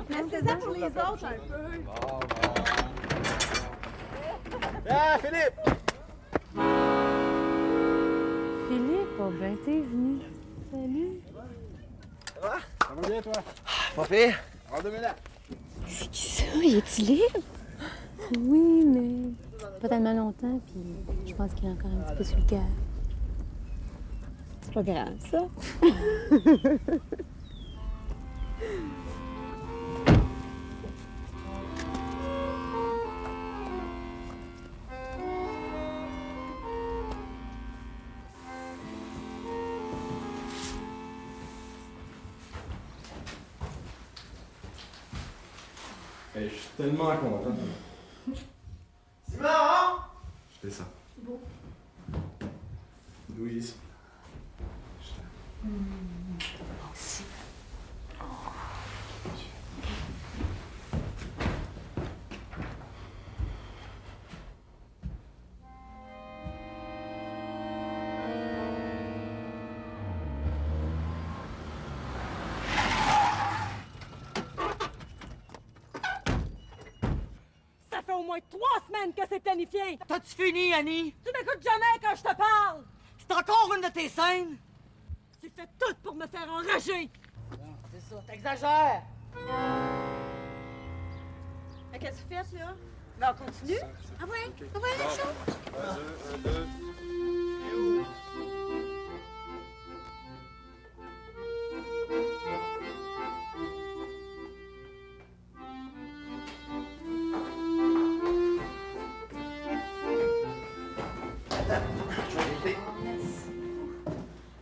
Laissez ça pour les autres un peu. Bon. Ah, Philippe! Philippe, oh ben t'es venu. Salut. Ça va? Ça va bien, toi? Pas pire. En 2000 ans. C'est qui ça? Il est-tu libre? Oui, mais pas tellement longtemps, puis je pense qu'il est encore un petit peu sur le cœur. C'est pas grave, ça. Hey, je suis tellement content. Simon! Je fais ça. Bon. Louise. Aussi. Ça fait au moins 3 semaines que c'est planifié! T'as-tu fini, Annie? Tu m'écoutes jamais quand je te parle! C'est encore une de tes scènes? Tu fais tout pour me faire enrager! C'est ça, t'exagères! Qu'est-ce que tu fais, là? Ben, on continue? Ah ouais? Ah ouais, la chose? Un, deux.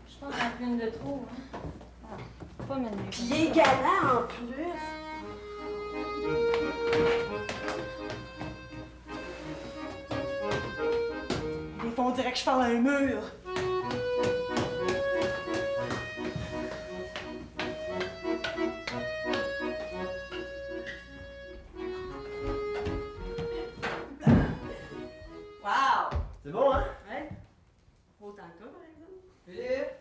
Je pense qu'on a une de trop, hein? Pas mal mieux. Puis il est galant en plus. Des fois, on dirait que je parle à un mur. Wow! C'est bon, hein? Ouais? Autant que toi, par exemple. Philippe!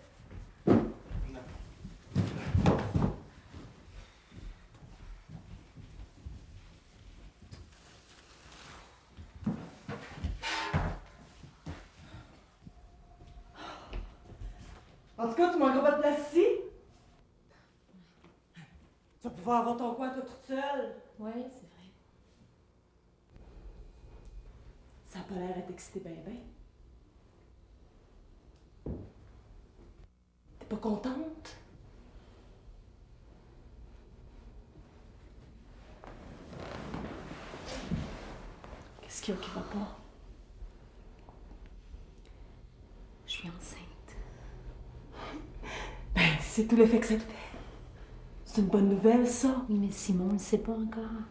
En tout cas, tu manqueras pas de place ici. Tu vas pouvoir avoir ton coin, toi, toute seule. Ouais, c'est vrai. Ça a pas l'air d'être excité ben ben. T'es pas contente? Qu'est-ce qu'il y a qui va pas? Je suis enceinte. Ben, c'est tout l'effet que ça te fait. C'est une bonne nouvelle, ça. Oui, mais Simon ne le sait pas encore.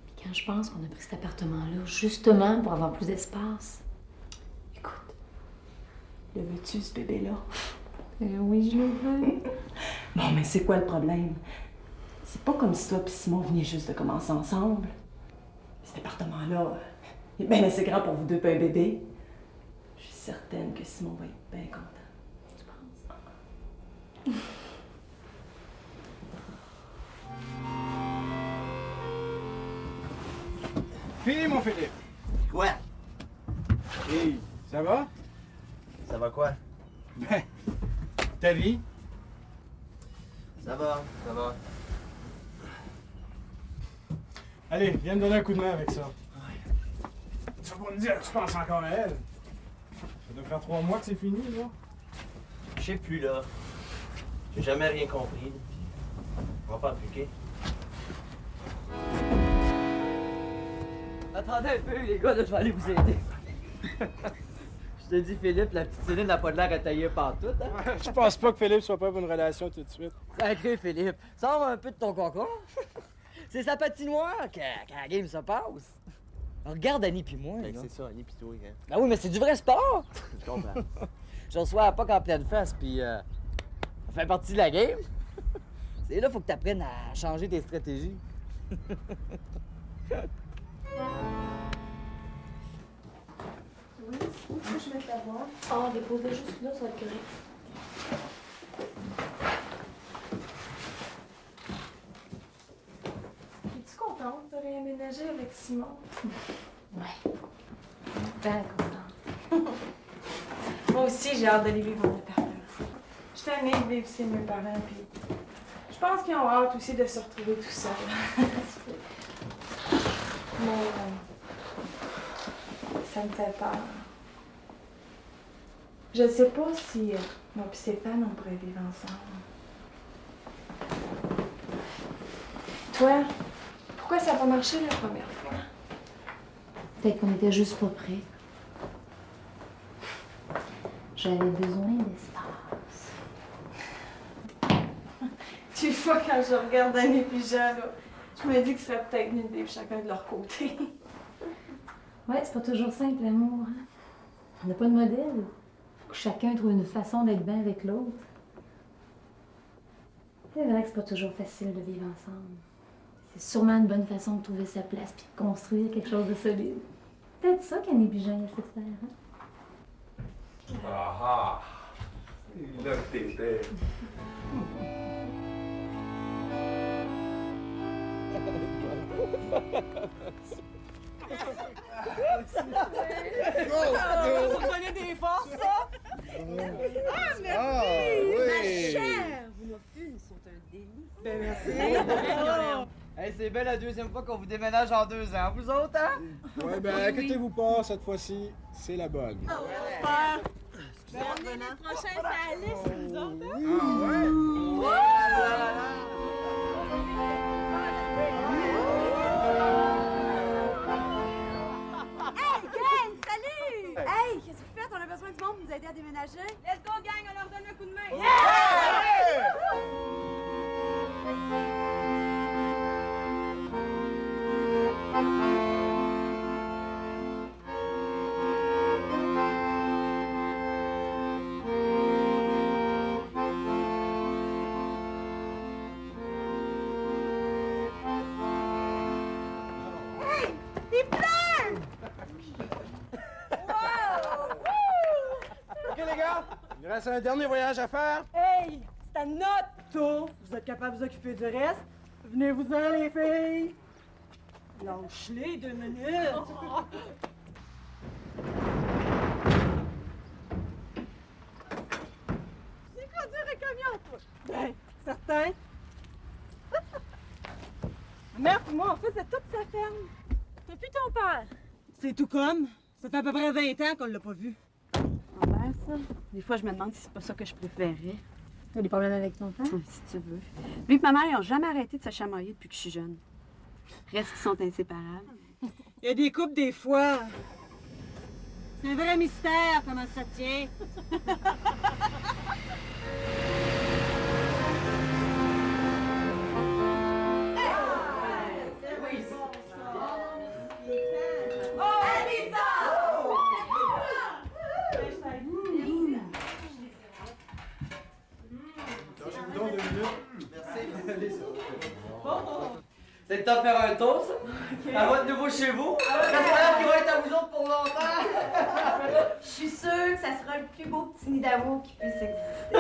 Puis quand je pense qu'on a pris cet appartement-là, justement pour avoir plus d'espace. Écoute, le veux-tu, ce bébé-là? Oui, je le veux. Bon, mais c'est quoi le problème? C'est pas comme si toi et Simon veniez juste de commencer ensemble. Cet appartement-là, il est bien assez grand pour vous deux et un bébé. Je suis certaine que Simon va être bien content. Tu penses? Fini, mon Philippe. Quoi? Hey, ça va? Ça va quoi? Ben, ta vie? Ça va. Allez, viens me donner un coup de main avec ça. Tu vas pas me dire que tu penses encore à elle. Ça doit faire 3 mois que c'est fini, là. Je sais plus, là. J'ai jamais rien compris. On va pas appliquer. Attendez un peu, les gars, là, je vais aller vous aider. Je te dis, Philippe, la petite Céline n'a pas de l'air à tailler partout, hein? Je pense pas que Philippe soit pas pour une relation tout de suite. Sacré, Philippe. Sors un peu de ton cocon. C'est sa patinoire que la game se passe. Regarde Annie pis moi, là. C'est ça, Annie pis toi, hein. Ah oui, mais c'est du vrai sport! Je comprends. Je reçois la POC en pleine face, puis ça fait partie de la game. C'est là, faut que tu apprennes à changer tes stratégies. Oui, où est-ce que je vais t'avoir? Oh, dépose-le juste là, ça va être correct. déménager avec Simon. Ouais. Ben content. Moi aussi, j'ai hâte d'aller vivre en appartement. Je suis tannée de vivre chez mes parents, puis je pense qu'ils ont hâte aussi de se retrouver tout seuls. Mais ça me fait peur. Je sais pas si moi et Stéphane, on pourrait vivre ensemble. Toi, pourquoi ça n'a pas marché la première fois? Peut-être qu'on était juste pas prêts. J'avais besoin d'espace. Des fois, quand je regarde Annie et Jean, là, je me dis que ce serait peut-être mieux de vivre chacun de leur côté. Ouais, c'est pas toujours simple, l'amour. Hein? On n'a pas de modèle. Faut que chacun trouve une façon d'être bien avec l'autre. C'est vrai que c'est pas toujours facile de vivre ensemble. C'est sûrement une bonne façon de trouver sa place puis de construire quelque chose de solide. Peut-être ça qu'Annie et Jean essaient de faire, hein? Ah ah! C'est là que t'étais. Vous prenez des forces, ça? Ah, merci! Ah, oui. Ma chère! Vos muffins sont un délice. Ben, merci. Hey, c'est bien la deuxième fois qu'on vous déménage en 2 ans. Vous autres, hein? Ouais, ben, inquiétez-vous pas, cette fois-ci, c'est la bonne. Super! On est les prochains sur la liste, nous autres, hein? Ah, ouais? Hey, gang! Salut! Hey, qu'est-ce que vous faites? On a besoin du monde pour nous aider à déménager. Let's go, gang! On leur donne un coup de main. Il pleut! OK, les gars, il reste un dernier voyage à faire. Hey, c'est à notre tour. Vous êtes capables de vous occuper du reste? Venez-vous-en, les filles. Lâche-les 2 minutes. C'est conduire un camion, toi? Ben, certain. Ma mère et moi, on faisait toute sa ferme. T'as plus ton père? C'est tout comme. Ça fait à peu près 20 ans qu'on l'a pas vu. Envers ça. Des fois, je me demande si c'est pas ça que je préférais. T'as des problèmes avec ton père? Si tu veux. Lui et ma mère, ils n'ont jamais arrêté de se chamailler depuis que je suis jeune. Reste qu'ils sont inséparables. Il y a des couples des fois. C'est un vrai mystère comment ça tient. Lâchez-vous donc 2 minutes. C'est le temps de faire un tour, ça? À votre nouveau chez vous? J'espère qu'il va être à vous autres pour longtemps! Je suis sûre que ça sera le plus beau petit nid d'amour qui puisse exister.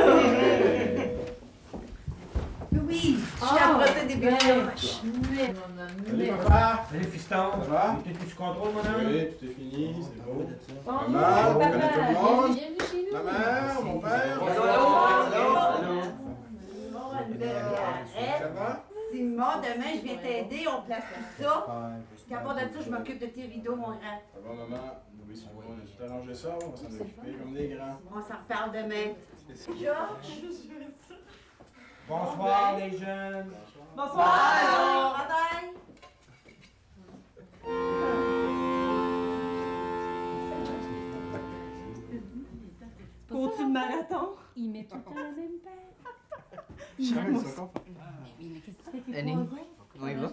Oui, je suis à côté des bébés. Salut, papa. Salut, fiston. Ça va? T'es tout sous contrôle, mon homme? Oui, tout est fini, c'est beau. Bon, Maman, on papa, connaît tout le monde. bienvenue chez nous. Maman, mon père. Ça va? Simon, demain, je viens t'aider, on place tout ça. Puis à part de ça, je m'occupe de tes rideaux, mon grand. Ça va, maman? Oui, c'est bon, on a tout arrangé ça, on va s'en occuper comme des grands. On s'en reparle demain. Georges? Bonsoir, les jeunes. Bonsoir! Bye bye! Continue le marathon. Il met tout le temps la même paire. Charles, c'est encore pas. Mais qu'est-ce que tu fais avec tes Annie, croisés? comment il va?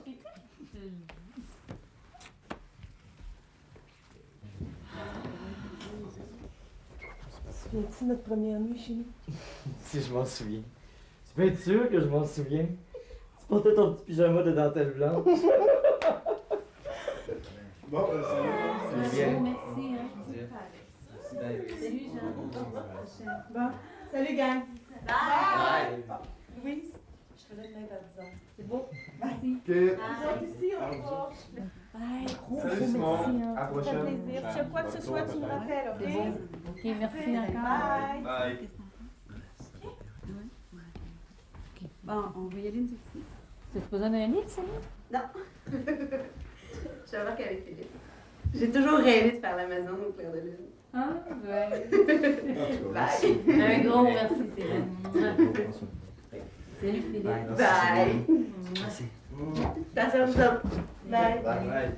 Souviens-tu de notre première nuit chez nous? Si je m'en souviens. Tu peux être sûr que je m'en souviens? Tu portais ton petit pyjama de dentelle blanche. Bon, salut. Bien. Merci, hein. Salut, Jean. Bon, salut gang. Bye. Louise, je te laisse même à 10 ans. C'est beau. Merci. OK. Vous autres ici, au revoir. Ah, Salut Simon. À la Ça fait prochaine. plaisir. S'il y a quoi que ce soit, tu me rappelles, OK? OK, merci encore. Bye. Bye. Bon, on va y aller une petite. C'est supposé d'un livre, ça? Non. Je t'embarque avec Philippe. J'ai toujours rêvé de faire la maison au clair de lune. Ah, ouais. Bye. Un gros merci, Céline. Salut, Philippe. Bye. Merci. Attention, vous autres. Bye. Bye.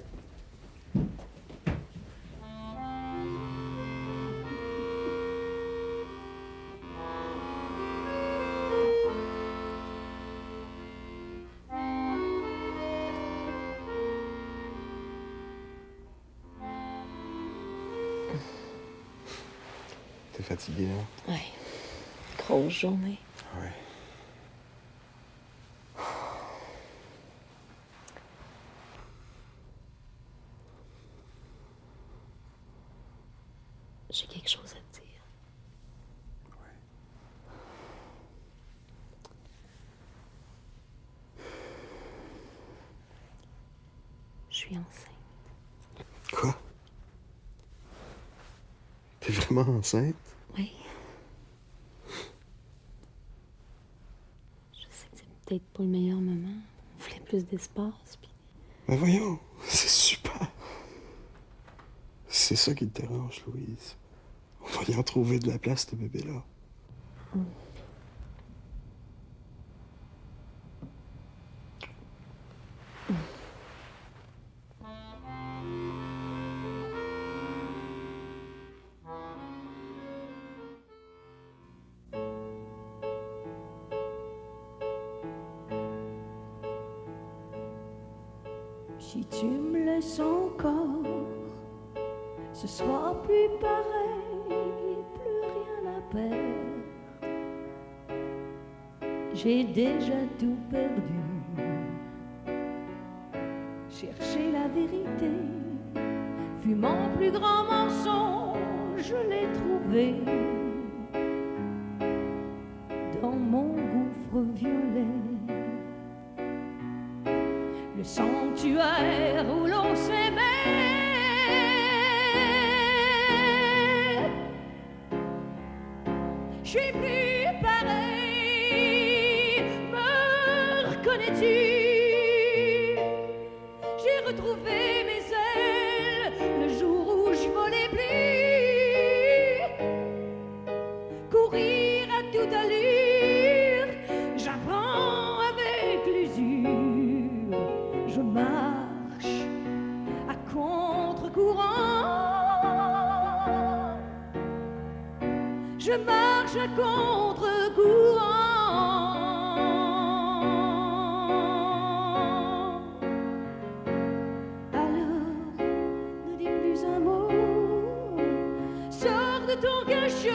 T'es fatigué, hein? Ouais. Grosse journée. Ouais. J'ai quelque chose à te dire. Je suis enceinte. Quoi? T'es vraiment enceinte? Oui. Je sais que c'est peut-être pas le meilleur moment. On voulait plus d'espace, puis... Mais voyons, c'est super. C'est ça qui te dérange, Louise. On va y en trouver de la place, ce bébé-là. Si tu me laisses encore, ce sera plus pareil, plus rien à perdre. J'ai déjà tout perdu. Chercher la vérité fut mon plus grand mensonge, je l'ai trouvé dans mon gouffre violet. Le sanctuaire où l'on s'aimait. Je suis plus pareil, me reconnais-tu? J'ai retrouvé mes ailes le jour où je volais plus. Courir à toute allure, j'apprends avec l'usure. Je marche à contre-courant. Je marche à contre-courant. Alors, ne dis plus un mot. Sors de ton cachot.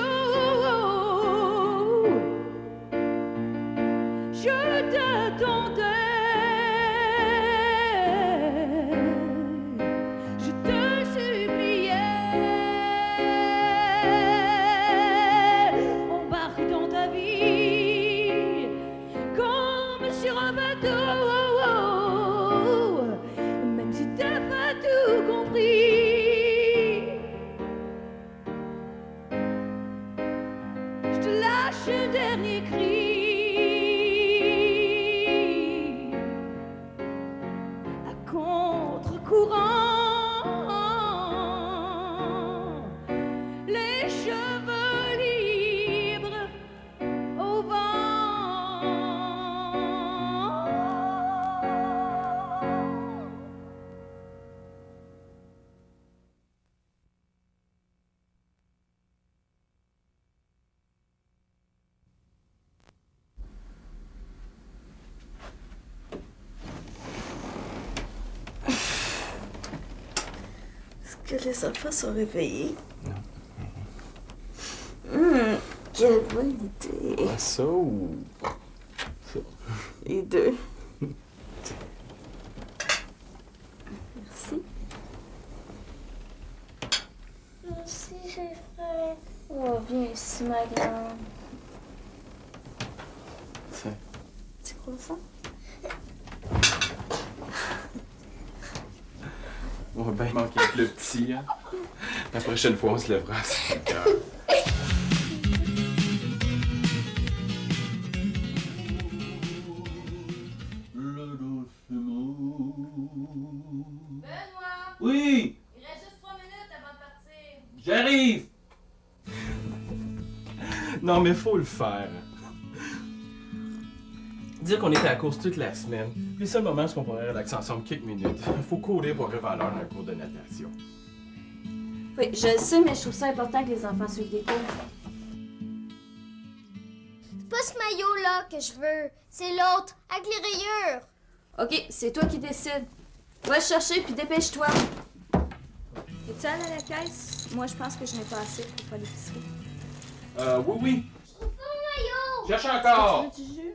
Je t'attendais. Même si t'as pas tout compris, je te lâche un dernier cri. À contre-courant, les cheveux libres au vent. Est-ce que les enfants sont réveillés? Non. Quelle bonne idée. Ah, ça ou ça? Les deux. Merci. Merci, j'ai faim. Oh, viens ici, ma grande. Tiens. C'est quoi ça? On va bien manquer avec le petit, hein? La prochaine fois, on se lèvera à 5 heures. Benoît! Oui! Il reste juste 3 minutes avant de partir. J'arrive! Non, mais faut le faire. Dire qu'on était à la course toute la semaine. Puis le seul moment où on pourrait relaxer ensemble quelques minutes. Faut courir pour arriver à l'heure d'un cours de natation. Oui, je le sais, mais je trouve ça important que les enfants suivent des cours. C'est pas ce maillot-là que je veux. C'est l'autre, avec les rayures. OK, c'est toi qui décides. Va le chercher, puis dépêche-toi. Es-tu allé à la caisse? Moi, je pense que je n'ai pas assez pour faire l'épicerie. Oui, oui. Je trouve pas mon maillot. Cherche encore! Tu veux du jus?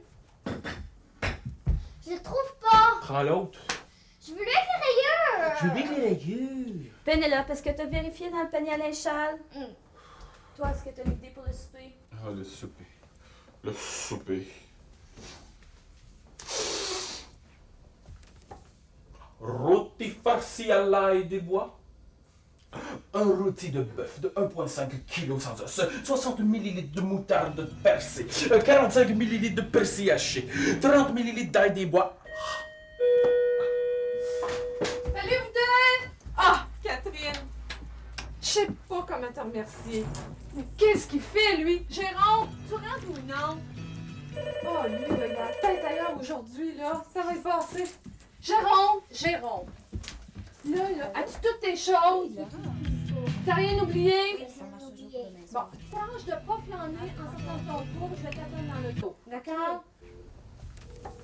Je le trouve pas. Prends l'autre. Je veux lui avec les rayures. Je veux bien que les rayures. Pénélope, est-ce que t'as vérifié dans le panier à linge sale? Toi, est-ce que t'as une idée pour le souper? Ah, le souper. Le souper. Rôti farci à l'ail des bois. Un rôti de bœuf de 1,5 kg sans os, 60 ml de moutarde persée, 45 ml de persil haché, 30 ml d'ail des bois. Salut vous deux! Ah, Catherine! Je sais pas comment te remercier. Mais qu'est-ce qu'il fait, lui? Jérôme, tu rentres ou non? Oh, lui, là, il a la tête ailleurs aujourd'hui, là. Ça va y passer. Jérôme! Là, as-tu toutes tes choses? T'as rien oublié? Bon, tâche de pas flâner en sortant de ton cours, je vais t'attendre dans l'auto. D'accord?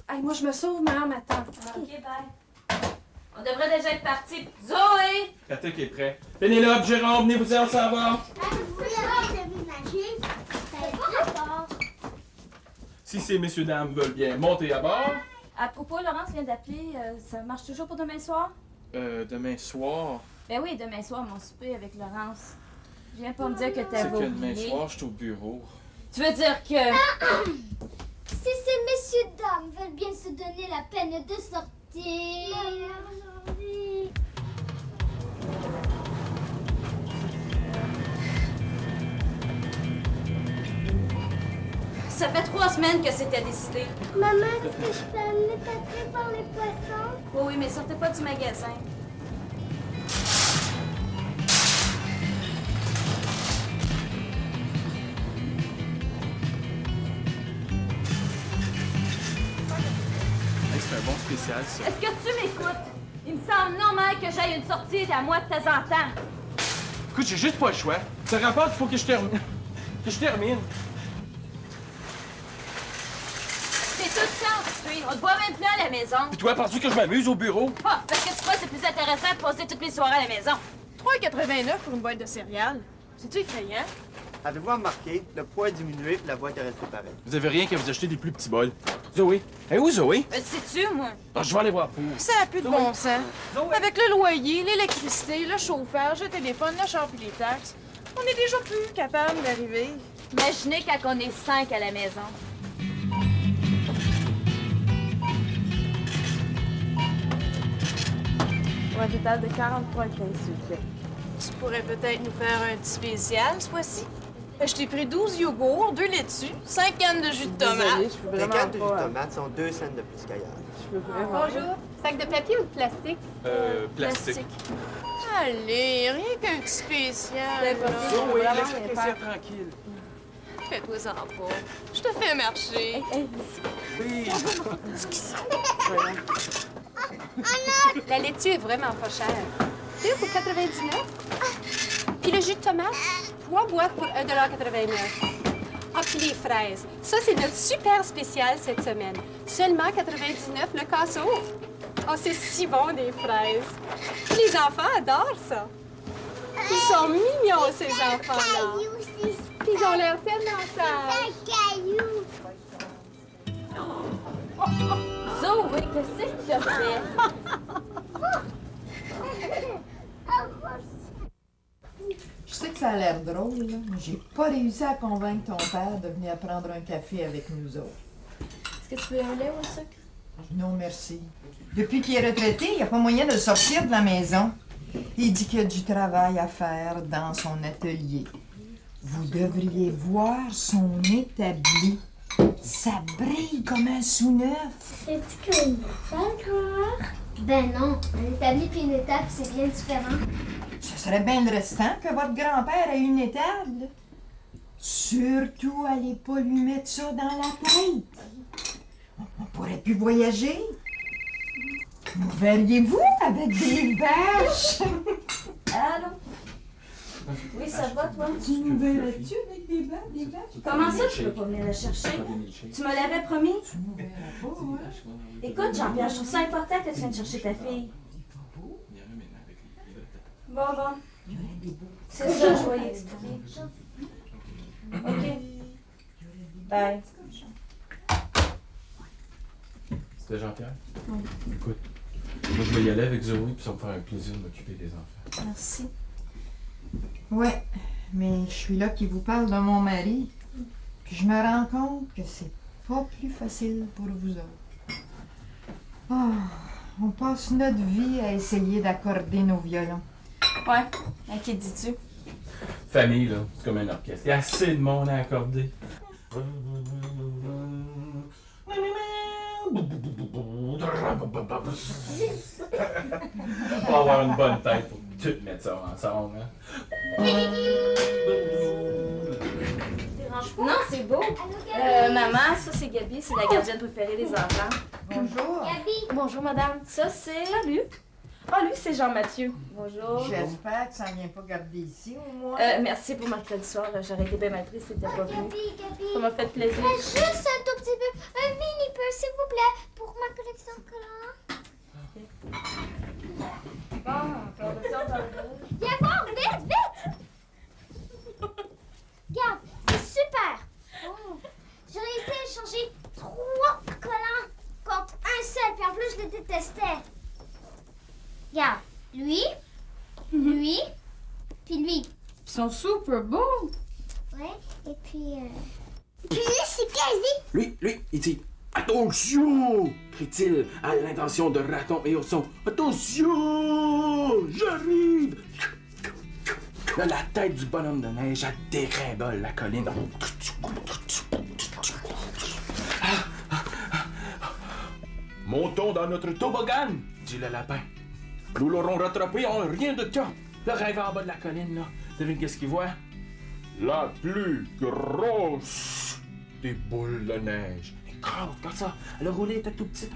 Hey, moi, je me sauve, madame, attends. OK, bye. On devrait déjà être partis. Zoé! Patrick est prêt. Pénélope, Jérôme, venez-vous-en, on s'en va. Vous voulez avoir déménagé? Ça n'a pas rapport. Si ces messieurs dames veulent bien monter à bord. À propos, Laurence vient d'appeler. Ça marche toujours pour demain soir? Demain soir. Ben oui, demain soir, mon souper avec Laurence. Viens pas me dire que C'est t'avais que demain oublié. soir, je suis au bureau. Tu veux dire que... Si ces messieurs dames veulent bien se donner la peine de sortir. Ça fait 3 semaines que c'était décidé. Maman, est-ce que je peux amener Patrick voir les poissons? Oui, oui, mais sortez pas du magasin. Hey, c'est un bon spécial, ça. Est-ce que tu m'écoutes? Il me semble normal que j'aille une sortie à moi de temps en temps. Écoute, j'ai juste pas le choix. Ça rapporte qu'il faut que je termine. Que je termine. C'est tout ça, oui. On te voit même plus à la maison. Puis toi, penses-tu que je m'amuse au bureau? Ah, parce que tu crois que c'est plus intéressant de passer toutes mes soirées à la maison. 3,89 pour une boîte de céréales. C'est-tu effrayant? Avez-vous remarqué, le poids a diminué et la boîte est restée pareille. Vous avez rien qu'à vous acheter des plus petits bols. Zoé. Hey, où Zoé? Sais-tu, moi? Ah, je vais aller voir pour. Ça n'a plus de bon sens. Avec le loyer, l'électricité, le chauffage, le téléphone, le char puis les taxes, on est déjà plus capable d'arriver. Imaginez quand on est 5 à la maison. Pour un total de 43,15, s'il vous plaît. Tu pourrais peut-être nous faire un petit spécial, cette fois-ci? Je t'ai pris 12 yogourts, 2 laitues, 5 cannes de jus de tomate. Désolée, je peux Les vraiment cannes de jus de pas. tomate sont 2 cents de plus qu'ailleurs. Je peux vraiment. Bonjour. Sac de papier ou de plastique? Plastique. Allez, rien qu'un petit spécial. Zoé, là. laisse la caissière tranquille. Fais-toi-en pas. Je te fais marcher. Oui. La laitue est vraiment pas chère. 2 pour 99. Puis le jus de tomate, 3 boîtes pour 1,89 $. Ah, puis les fraises. Ça, c'est notre super spécial cette semaine. Seulement 99 le casseau. Oh, c'est si bon, des fraises. Les enfants adorent ça. Ils sont mignons, ces enfants-là. Puis ils ont l'air tellement sages. Zoé, qu'est-ce que tu as fait? Je sais que ça a l'air drôle, là, mais j'ai pas réussi à convaincre ton père de venir prendre un café avec nous autres. Est-ce que tu veux un lait ou un sucre? Non, merci. Depuis qu'il est retraité, il n'y a pas moyen de sortir de la maison. Il dit qu'il y a du travail à faire dans son atelier. Vous devriez voir son établi. Ça brille comme un sous-neuf. C'est-tu comme une étable, grand-mère? Ben non, un établi puis une étable, c'est bien différent. Ce serait bien le restant que votre grand-père ait une étable. Surtout, allez pas lui mettre ça dans la tête. On pourrait plus voyager. Nous verriez-vous avec des vaches? Allô? Oui, ça va, toi? Tu nous verras-tu avec des vaches? Comment ça, tu peux pas venir la chercher? Tu me l'avais promis? Écoute, Jean-Pierre, je trouve ça important que tu viennes chercher ta fille. Bon. C'est ça, je vais y expliquer. OK. Bye. C'était Jean-Pierre? Oui. Écoute, moi je vais y aller avec Zoé, puis ça va me faire un plaisir de m'occuper des enfants. Merci. Ouais, mais je suis là qui vous parle de mon mari. Puis je me rends compte que c'est pas plus facile pour vous autres. Ah, on passe notre vie à essayer d'accorder nos violons. Ouais, à qui dis-tu? Famille, là, c'est comme un orchestre. Il y a assez de monde à accorder. On va avoir une bonne tête pour tout mettre ça ensemble, hein? Non, c'est beau. Maman, ça c'est Gabi, c'est la gardienne préférée des enfants. Bonjour. Gabi. Bonjour, madame. Ça c'est... Salut. Ah, lui, c'est Jean-Mathieu. Bonjour. J'espère que ça ne vient pas garder ici, au moins. Merci pour mercredi soir. J'aurais été bien mal prise si t'étais pas venu. Gabi. Ça m'a fait plaisir. Juste un tout petit peu, un mini peu, s'il vous plaît, pour ma collection de collants. Bon, encore de temps dans le Viens voir, vite, vite! Regarde, c'est super! J'ai réussi à échanger 3 collants contre un seul, puis en plus, je les détestais. Regarde, lui, lui, puis lui. Ils sont super beaux. Ouais, et puis... Puis là, c'est quasi... Lui, il dit « Attention !» crie-t-il à l'intention de Raton et Ourson. « Attention! J'arrive! » Là, la tête du bonhomme de neige, elle dégringole la colline. « Montons dans notre toboggan !» dit le lapin. « Nous l'aurons rattrapé en rien de temps. » Le rêve en bas de la colline, là. Devine qu'est-ce qu'il voit? La plus grosse des boules de neige. Elle est grosse, comme ça. Elle a roulé, elle était tout petite.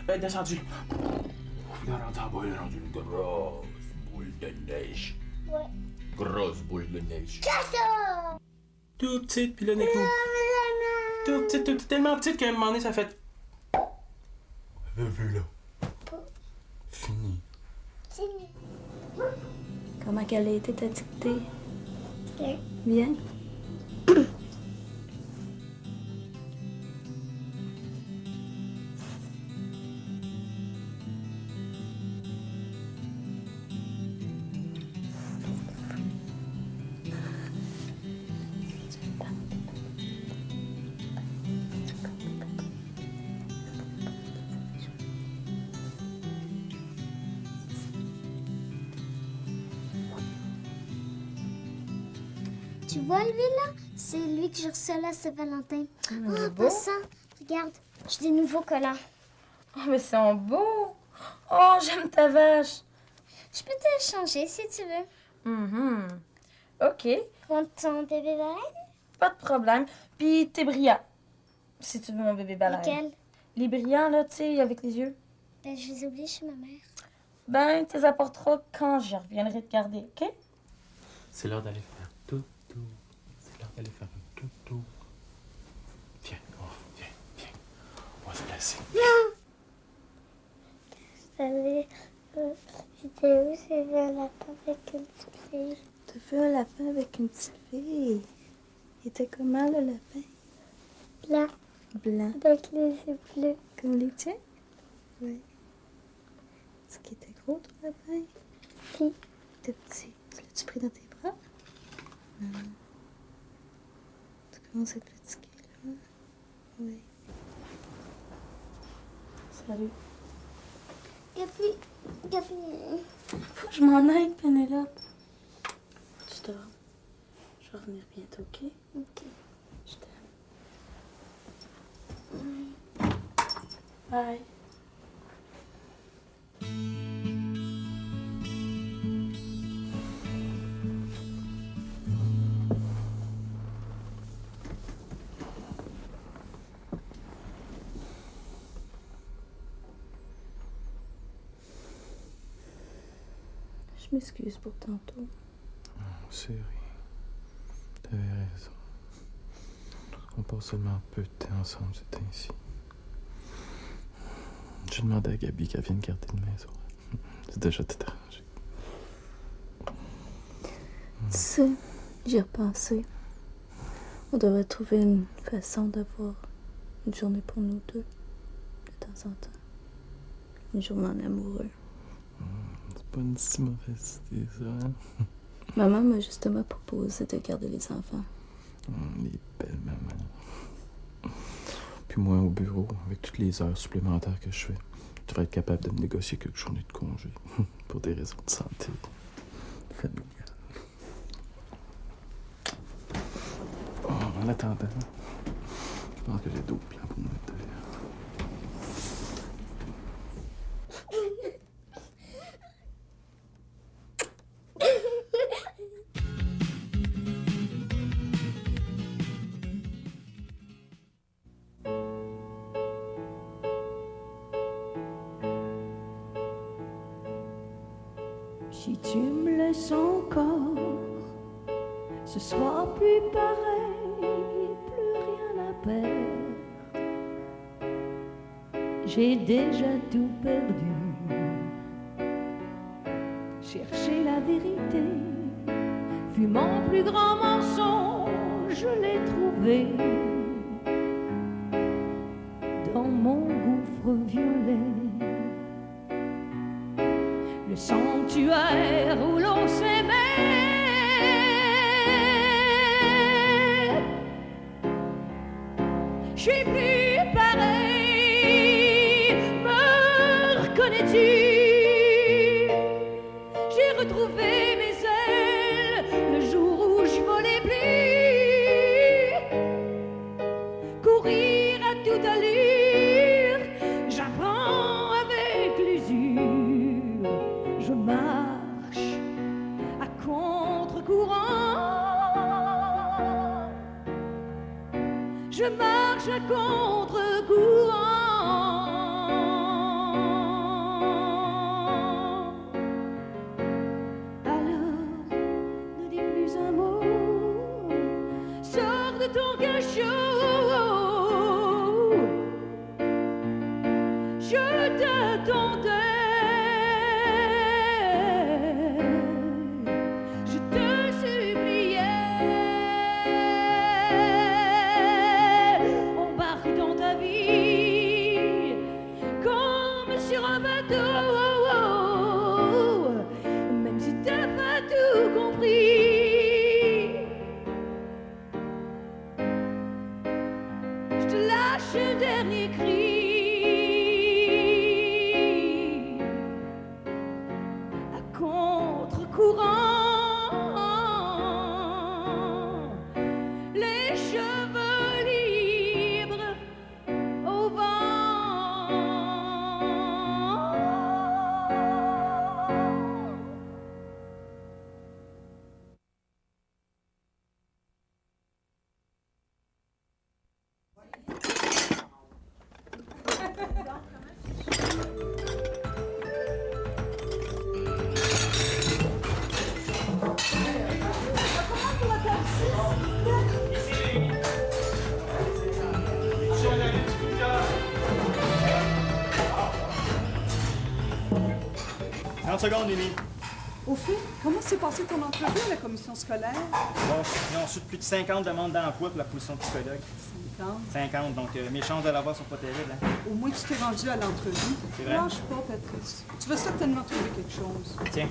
Elle est descendue. Elle est rendue en bas, elle est rendue une grosse boule de neige. Ouais. Grosse boule de neige. Casse-toi! Tout petite, puis le nez tout petite, tellement petite qu'à un moment donné, ça fait... Vu là. Fini. Fini. Comment qu'elle a été ta dictée? Bien. Bien. Tu vois lui là? C'est lui que j'ai reçu à la Saint-Valentin. En beau. passant, regarde, j'ai des nouveaux collants. Oh, mais ils sont beaux. Oh, j'aime ta vache. Je peux te le changer si tu veux. OK. Contre ton bébé baleine? Pas de problème. Puis tes brillants, si tu veux, mon bébé baleine. Lesquels? Les brillants, là, tu sais, avec les yeux. Ben, je les ai oubliés chez ma mère. Ben, tu les apporteras quand je reviendrai te garder, OK? C'est l'heure d'aller faire tout. C'est l'heure d'aller faire un tout. Viens, viens. On va se placer. J'étais où? J'ai vu un lapin avec une petite fille. T'as vu un lapin avec une petite fille? Il était comment, le lapin? Blanc. Blanc. Avec les yeux bleus. Comme les tiens? Oui. Est-ce qu'il était gros, ton lapin? Si. Il était petit. Tu l'as-tu pris dans tes bras? Non. Tu commences à être fatigué, là? Oui. Salut. Gabi. Faut que je m'en aille, Pénélope. Tu dors. Je vais revenir bientôt, OK? OK. Je t'aime. Bye. Je m'excuse pour tantôt. C'est rien. T'avais raison. On passe seulement un peu de temps ensemble, c'est ainsi. J'ai demandé à Gabi qu'elle vienne garder la maison. C'est déjà tout arrangé. Tu sais, j'y ai repensé. On devrait trouver une façon d'avoir une journée pour nous deux, de temps en temps. Une journée en amoureux. C'est pas une si mauvaise idée, ça, hein? Maman m'a justement proposé de garder les enfants. Les belles mamans. Puis moi, au bureau, avec toutes les heures supplémentaires que je fais, je devrais être capable de me négocier quelques journées de congé. Pour des raisons de santé familiale. Oh, en attendant, je pense que j'ai d'autres plans pour moi. Si tu me laisses encore, ce sera plus pareil, plus rien à perdre. J'ai déjà tout perdu. Chercher la vérité fut mon plus grand mensonge, je l'ai trouvé dans mon gouffre violet. Le sanctuaire où l'on s'aimait. Je suis plus pareil, me reconnais-tu? J'ai retrouvé mes ailes le jour où je volais plus. Courir à toute allure, j'apprends avec l'usure. Je marche à contre-courant. Je marche à contre-courant. Alors, ne dis plus un mot. Sors de ton cachot. Je t'attendais. Même si t'as pas tout compris, je te lâche un dernier cri. À contre-courant, les cheveux libres au vent. Secondes, Mimi. Au fait, comment s'est passée ton entrevue à la commission scolaire? Bon, ils ont reçu plus de 50 demandes d'emploi pour la position de psychologue. 50, donc mes chances de l'avoir sont pas terribles. Hein? Au moins, tu t'es rendu à l'entrevue. C'est vrai? Lâche pas, Patrice. Tu vas certainement trouver quelque chose. Tiens.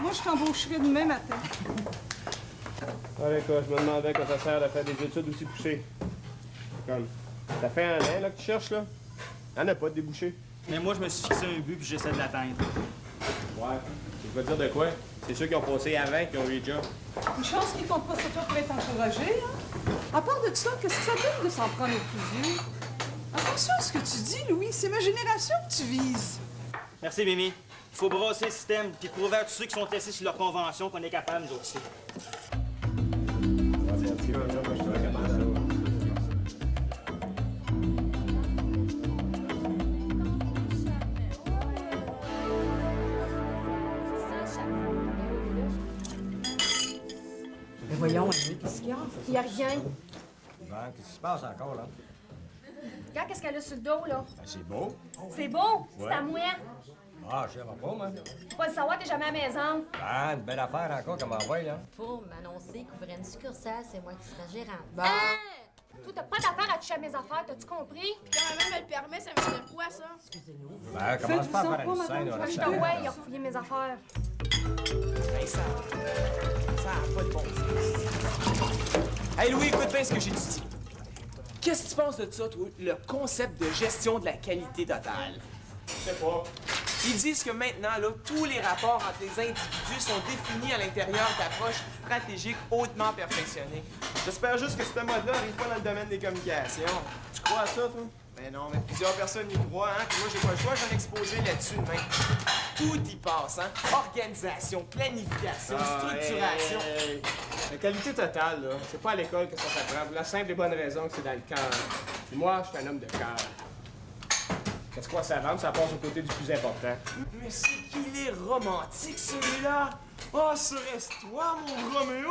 Moi, je t'embaucherai demain matin. Allez, quoi, je me demandais quand ça sert de faire des études aussi poussées. Comme, ça fait un an là, que tu cherches, là? Y'en a pas de débouchés. Mais moi, je me suis fixé un but puis j'essaie de l'atteindre. Ouais. Je vais te dire de quoi? C'est ceux qui ont passé avant qui ont eu le job. Une chance qu'ils comptent pas sur toi pour être encouragé, hein? À part de ça, qu'est-ce que ça donne de s'en prendre aux plus vieux? Attention à ce que tu dis, Louis. C'est ma génération que tu vises. Merci, Mimi. Il faut brasser le système puis prouver à tous ceux qui sont testés sur leur convention qu'on est capable, nous autres aussi. Mais voyons, Annie, qu'est-ce qu'il y a? Il n'y a rien. Ben, qu'est-ce qui se passe encore, là? Regarde qu'est-ce qu'elle a sur le dos, là. Ben, c'est beau. C'est beau. Ouais. C'est à moi. Ah, je sais pas, moi. Faut pas le savoir, t'es jamais à la maison. Ben, une belle affaire encore comme envoie, là. Pour m'annoncer qu'ouvrir une succursale, c'est moi qui serai gérante. Bon. Toi, t'as pas d'affaire à toucher à mes affaires, t'as-tu compris? Quand ma mère me le permet, ça veut dire quoi, ça? Excusez-nous. Ben, commence pas à faire une scène, là. Je te vois, il a refouillé mes affaires. Hey, ça a pas de bon sens. Hey, Louis, écoute bien ce que j'ai dit. Qu'est-ce que tu penses de ça, toi, le concept de gestion de la qualité totale? Je sais pas. Ils disent que maintenant, là, tous les rapports entre les individus sont définis à l'intérieur d'approches stratégiques hautement perfectionnées. J'espère juste que ce mode-là n'arrive pas dans le domaine des communications. Tu crois à ça, toi? Ben non, mais plusieurs personnes y croient, hein, puis moi, j'ai pas le choix, j'en ai exposé là-dessus demain. Tout y passe, hein? Organisation, planification, structuration. Hey. La qualité totale, là, c'est pas à l'école que ça s'apprend, pour la simple et bonne raison que c'est dans le cœur. Puis moi, je suis un homme de cœur. Qu'est-ce que ça rentre, ça passe au côté du plus important. Mais c'est qu'il est romantique, celui-là! Oh, serait-toi, mon Roméo!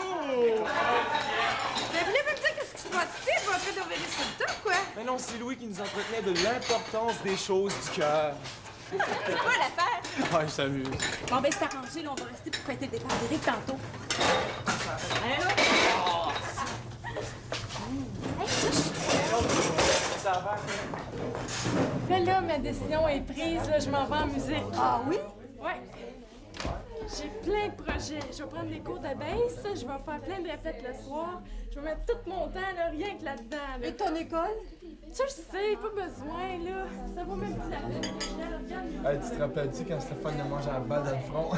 Mais venez me dire qu'est-ce qui se passe ici? Je vais en train de revenir sur le top, quoi! Mais non, c'est Louis qui nous entretenait de l'importance des choses du cœur. C'est quoi l'affaire? Ouais, je s'amuse. Bon, ben c'est arrangé, là, on va rester pour fêter le départ d'Éric tantôt. Là, ma décision est prise, là, je m'en vais en musique. Ah oui? Ouais. J'ai plein de projets. Je vais prendre des cours de bass, je vais faire plein de répètes le soir. Je vais mettre tout mon temps, là, rien que là-dedans. Là. Et ton école? Ça, je sais, pas besoin, là. Ça vaut même plus la peine. Regarde. Hey, tu te rappelles-tu quand Stéphane a mangé la balle dans le front?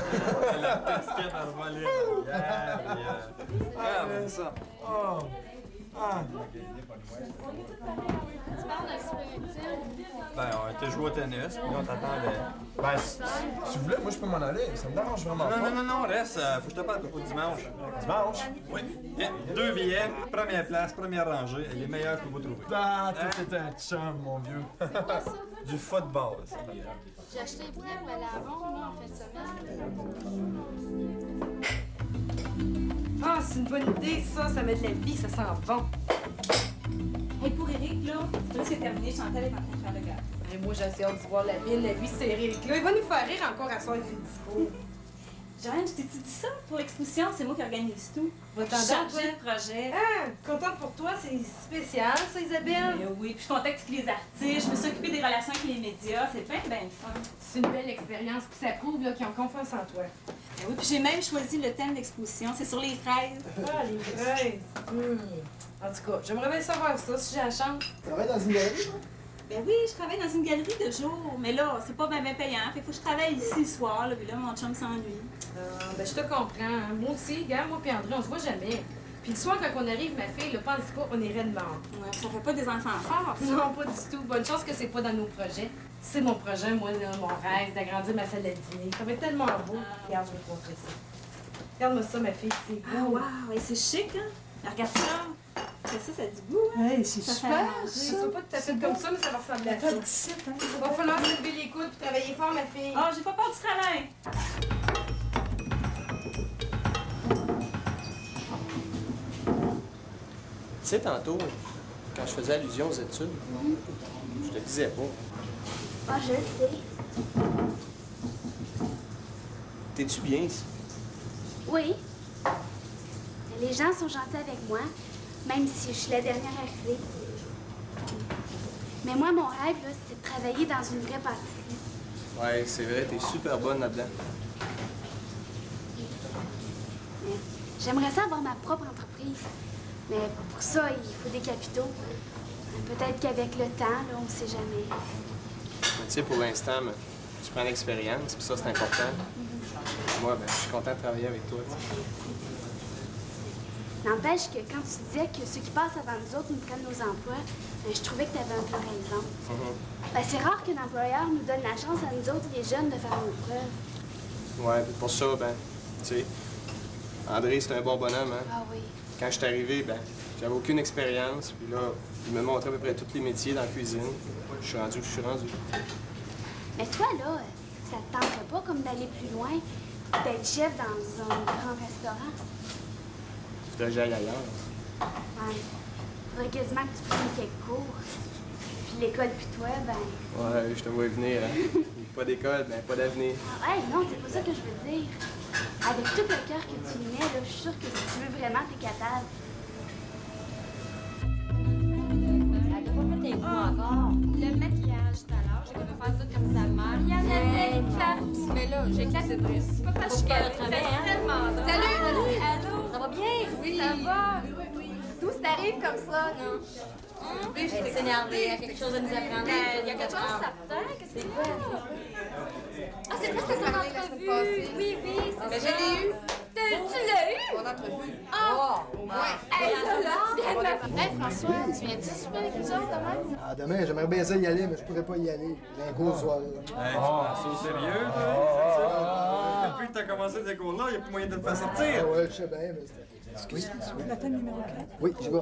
La casquette à voler. Regarde ça. Oh. Ah. Tu parles de super utile. Ben, on était joué au tennis, puis on t'attendait. Ben, si tu voulais, moi je peux m'en aller. Ça me dérange vraiment pas. Non, reste. Faut que je te parle pour dimanche. Dimanche? Oui. Bien, 2 billets, première place, première rangée, et les meilleurs que vous trouvez. Ah, t'es un chum, mon vieux. Du football, ça. J'ai acheté des billets pour aller à Londres, moi, en fin de semaine. Ah, c'est une bonne idée, ça met de la vie, ça sent bon. Hey, pour Éric, là, c'est terminé, Chantal est en train de faire le gars. Et moi, j'ai assez hâte de voir la mine, la vie, c'est Eric. Là, il va nous faire rire encore à soir, ses discours. Joanne, je t'ai-tu dit ça? Pour l'exposition, c'est moi qui organise tout. Va-t'en Changer le projet. Ah, contente pour toi, c'est spécial, ça, Isabelle? Oui, puis je contacte tous les artistes, je me suis occupée des relations avec les médias, c'est bien fun. C'est une belle expérience, puis ça prouve qu'ils ont confiance en toi. Ben oui, puis j'ai même choisi le thème d'exposition, c'est sur les fraises. Ah, les fraises! En tout cas, j'aimerais bien savoir ça, si j'ai la chance. Tu travailles dans une galerie? Ben oui, je travaille dans une galerie de jour, mais là, c'est pas bien payant, fait que faut que je travaille ici le soir, là, puis là, mon chum s'ennuie. Ben, je te comprends. Moi aussi, gars, moi puis André, on se voit jamais. Puis le soir, quand on arrive, ma fille, le pense pas, on irait de mort. Ouais, ça fait pas des enfants forts, ça. Non, pas du tout. Bonne chance que c'est pas dans nos projets. C'est mon projet, moi, là, mon rêve, d'agrandir ma salle de dîner. Ça va être tellement beau. Regarde, je vais te montrer ça. Regarde-moi ça, ma fille, c'est beau. Ah, wow, et c'est chic, hein? Regarde ça. Ça a du goût, hein? Hey, c'est super, ça. Ça pas tout à fait comme ça, mais ça va ressembler à ça. Il va falloir se lever les coudes et travailler fort, ma fille. Ah, j'ai pas peur du travail. Tu sais, tantôt, quand je faisais allusion aux études, je te disais pas. Ah, je le sais. T'es-tu bien ici? Oui. Les gens sont gentils avec moi, même si je suis la dernière arrivée. Mais moi, mon rêve, là, c'est de travailler dans une vraie pâtisserie. Ouais, c'est vrai, t'es super bonne là-dedans. Mais j'aimerais ça avoir ma propre entreprise. Mais pour ça, il faut des capitaux. Peut-être qu'avec le temps, là, on sait jamais. Tu sais, pour l'instant, ben, tu prends l'expérience, puis ça, c'est important. Moi, ben, je suis content de travailler avec toi, tu sais. N'empêche que quand tu disais que ceux qui passent avant nous autres nous prennent nos emplois, ben, je trouvais que tu avais un peu raison. Ben, c'est rare qu'un employeur nous donne la chance à nous autres, les jeunes, de faire nos preuves. Ouais, puis pour ça, ben, tu sais, André, c'est un bon bonhomme, hein? Ah oui. Quand je suis arrivé, ben, j'avais aucune expérience, puis là, il me montrait à peu près tous les métiers dans la cuisine. Je suis rendu où je suis rendu. Mais toi, là, ça te tenterait pas comme d'aller plus loin, d'être chef dans un grand restaurant? Faudrait que j'aille ailleurs. Ouais. Faudrait quasiment que tu prennes quelques cours. Puis l'école, puis toi, ben... Ouais, je te vois venir, hein? Pas d'école, ben, pas d'avenir. Ah ouais, non, c'est pas ça que je veux dire. Avec tout le cœur que tu y mets, là, je suis sûre que si tu veux vraiment, t'es capable. Le maquillage tout à l'heure, j'ai voulu faire tout comme sa mère. Il y en avait éclate. Mais là, j'éclate de triste. C'est pas parce que je suis tellement drôle. Salut! Allô! Ça va bien? Oui. Ça va? D'où t'arrives comme ça, non? Oui, je suis énervée. Il y a quelque chose à nous apprendre. Il y a quelque chose à t'attendre. Qu'est-ce que c'est quoi, ça? Ah, c'est parce que c'est son entrevue. Oui, oui, c'est ça. Mais je l'ai eu. Tu l'as eu? Mon entrevue. Ah! Ouais. Hey, là, hey, François, tu viens-tu souper avec nous autres demain? Ah, demain, j'aimerais bien ça y aller, mais je pourrais pas y aller. J'ai un cours ce soir. Hey, tu prends ça au sérieux, toi? Depuis que t'as commencé tes cours-là, il a plus moyen de te faire sortir. Ah ouais, je sais bien, mais c'était... Excuse-moi, la table numéro 4? Oui, j'y vais.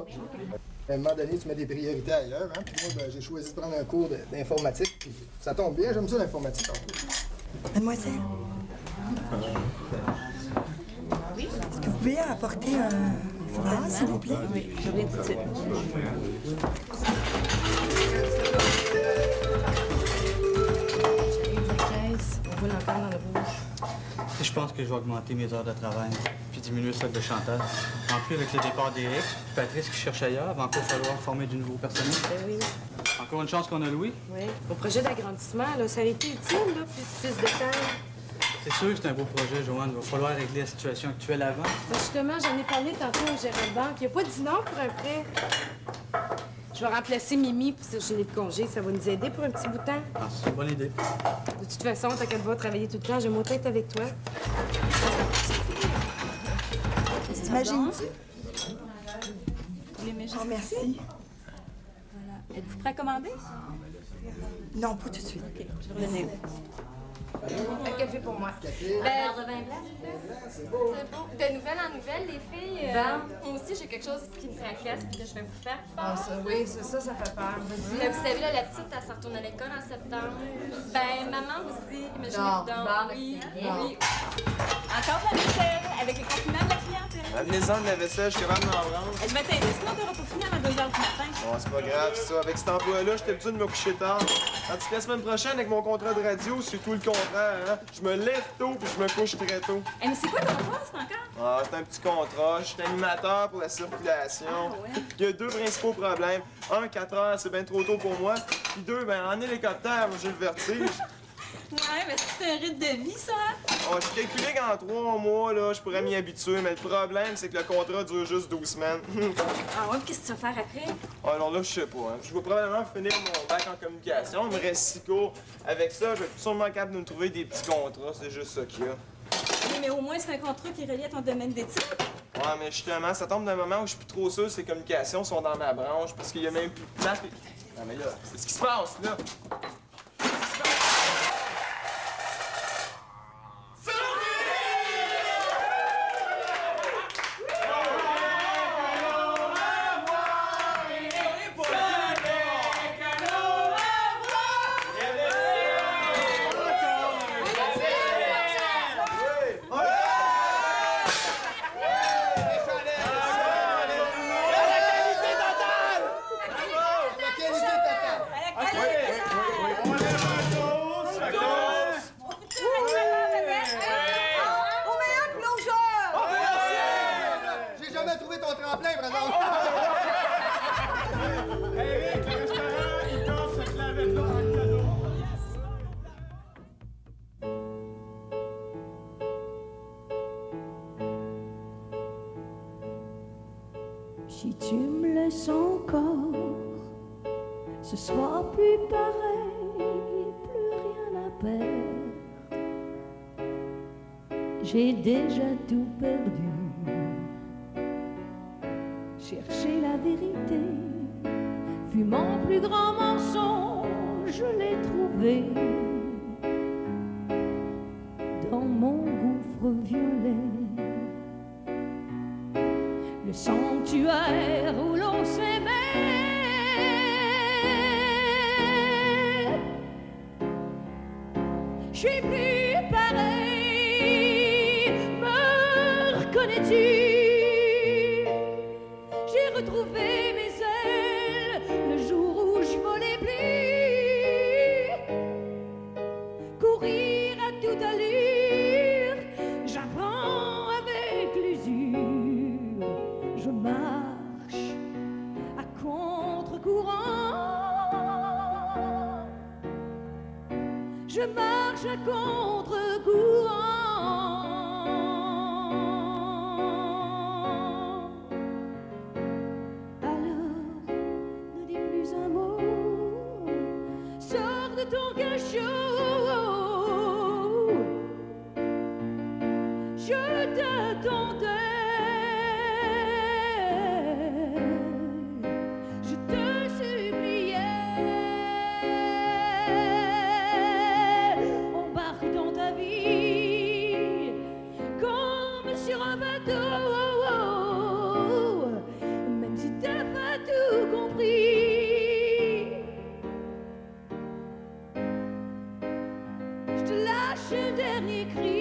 À un moment donné, tu mets des priorités ailleurs, hein? Puis moi, ben, j'ai choisi de prendre un cours d'informatique. Puis ça tombe bien, j'aime ça l'informatique. Mademoiselle? Oui? Est-ce que vous pouvez apporter un vase, s'il vous plaît? Oui, je viens tout de suite. On roule encore dans le rouge. Je pense que je vais augmenter mes heures de travail puis diminuer le stock de chantage. En plus, avec le départ d'Éric, puis Patrice qui cherche ailleurs, il va encore falloir former du nouveau personnel. Ben oui. Encore une chance qu'on a Louis. Oui. Au projet d'agrandissement, là, ça a été utile, là, plus de temps. C'est sûr que c'est un beau projet, Joanne. Il va falloir régler la situation actuelle avant. Ben, justement, j'en ai parlé tantôt au gérant de banque. Il n'y a pas dit non pour un prêt. Je vais remplacer Mimi pour ce journée de congé. Ça va nous aider pour un petit bout de temps. Ah, c'est une bonne idée. De toute façon, t'inquiète pas, travailler tout le temps, j'aime autant être avec toi. T'imagines-tu? Oh, merci. Voilà. Êtes-vous prêt à commander? Non, pas tout de suite. OK, je vais revenir. Un café pour moi. Un verre de vin blanc, s'il vous plaît. C'est beau. De nouvelles en nouvelles, les filles. Moi aussi, j'ai quelque chose qui me tracasse puis que je vais vous faire. Ah, ça, oui, ça fait peur. Vas-y. Vous savez, là, la petite, elle s'en retourne à l'école en septembre. Ben, maman aussi, imaginez-vous donc. Oui, oui. Encore de la vaisselle, avec les compliments de la clientèle. Amenez-en de la vaisselle, je suis capable d'en prendre. Je vais t'aider, sinon t'auras pas fini avant 2 heures du matin. Bon, c'est pas grave, ça. Avec cet emploi-là, j'étais habitué de me coucher tard. Tandis que la semaine prochaine, avec mon contrat de radio, c'est tout le contraire, hein? Je me lève tôt puis je me couche très tôt. Mais c'est quoi ton poste encore? Ah, c'est un petit contrat. Je suis animateur pour la circulation. Ah, ouais. Il y a 2 principaux problèmes. 1, 4 heures, c'est bien trop tôt pour moi. Puis 2, ben, en hélicoptère, j'ai le vertige. Ouais, mais c'est un rythme de vie, ça? Oh, je calculais qu'en 3 mois, là, je pourrais m'y habituer, mais le problème, c'est que le contrat dure juste 12 semaines. Ah ouais, qu'est-ce que tu vas faire après? Alors là, je sais pas. Hein. Je vais probablement finir mon bac en communication. Il me reste 6 cours. Avec ça, je vais sûrement capable de me trouver des petits contrats. C'est juste ça qu'il y a. Oui, mais au moins, c'est un contrat qui est relié à ton domaine d'études. Ouais, mais justement, ça tombe d'un moment où je suis plus trop sûr que ces communications sont dans ma branche parce qu'il y a même plus de place. Non, mais là, c'est ce qui se passe, là. Si tu me laisses encore, ce sera plus pareil, plus perdre. J'ai déjà tout perdu. Chercher la vérité fut mon plus grand mensonge, je l'ai trouvé dans mon gouffre violet. Le sanctuaire où l'on s'aimait. Je suis plus pareil, me reconnais-tu? J'ai retrouvé mes ailes le jour où je volais plus. Courir à toute allure, j'apprends avec l'usure. Je marche à contre-courant. Je marche à contre-courant. Alors, ne dis plus un mot. Sors de ton cachot. Je t'attendais. Je te suppliais. Embarque dans ta vie comme sur un bateau. Même si t'as pas tout compris, je te lâche un dernier cri.